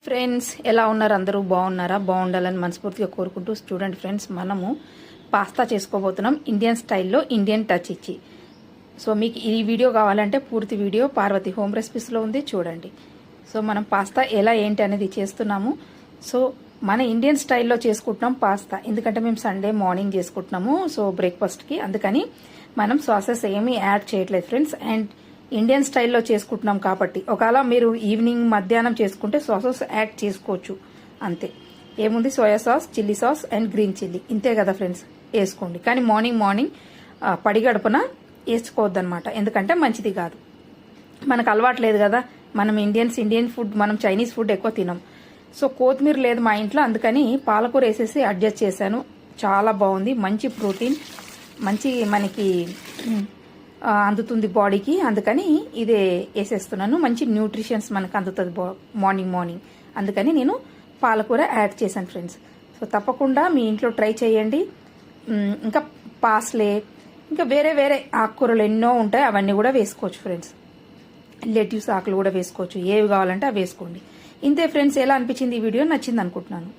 Friends ఎలా ఉన్నారు? అందరూ బాగున్నారా? బాగుండాలని మనస్ఫూర్తిగా కోరుకుంటూ చూడండి ఫ్రెండ్స్, మనము పాస్తా చేసుకోబోతున్నాం ఇండియన్ స్టైల్లో, ఇండియన్ టచ్ ఇచ్చి. సో మీకు ఈ వీడియో కావాలంటే పూర్తి వీడియో పార్వతి హోమ్ రెసిపీస్లో ఉంది, చూడండి. సో మనం పాస్తా ఎలా ఏంటి అనేది చేస్తున్నాము. సో మన ఇండియన్ స్టైల్లో చేసుకుంటున్నాం పాస్తా, ఎందుకంటే మేము సండే మార్నింగ్ చేసుకుంటున్నాము సో బ్రేక్ఫాస్ట్కి, అందుకని మనం సాసెస్ ఏమీ యాడ్ చేయట్లేదు ఫ్రెండ్స్. అండ్ ఇండియన్ స్టైల్లో చేసుకుంటున్నాం కాబట్టి ఒకవేళ మీరు ఈవినింగ్ మధ్యాహ్నం చేసుకుంటే సాసెస్ యాడ్ చేసుకోవచ్చు, అంతే. ఏముంది, soya sauce, chilli sauce and green chilli, ఇంతే కదా ఫ్రెండ్స్, వేసుకోండి. కానీ మార్నింగ్ పడిగడుపున వేసుకోవద్దు అనమాట, ఎందుకంటే మంచిది కాదు. మనకు అలవాటు లేదు కదా, మనం ఇండియన్ ఫుడ్, మనం చైనీస్ ఫుడ్ ఎక్కువ తినం. సో కొత్తిమీర లేదు మా ఇంట్లో, అందుకని పాలకూర వేసేసి అడ్జస్ట్ చేశాను. చాలా బాగుంది, మంచి ప్రోటీన్, మంచి మనకి అందుతుంది బాడీకి, అందుకని ఇదే వేసేస్తున్నాను. మంచి న్యూట్రిషన్స్ మనకు అందుతుంది మార్నింగ్, అందుకని నేను పాలకూర యాడ్ చేశాను ఫ్రెండ్స్. సో తప్పకుండా మీ ఇంట్లో ట్రై చేయండి. ఇంకా పాస్లే, ఇంకా వేరే ఆకుకూరలు ఎన్నో ఉంటాయి, అవన్నీ కూడా వేసుకోవచ్చు ఫ్రెండ్స్. లెట్యూస్ ఆకులు కూడా వేసుకోవచ్చు, ఏవి కావాలంటే అవి వేసుకోండి. ఇంతే ఫ్రెండ్స్, ఎలా అనిపించింది ఈ వీడియో? నచ్చింది అనుకుంటున్నాను.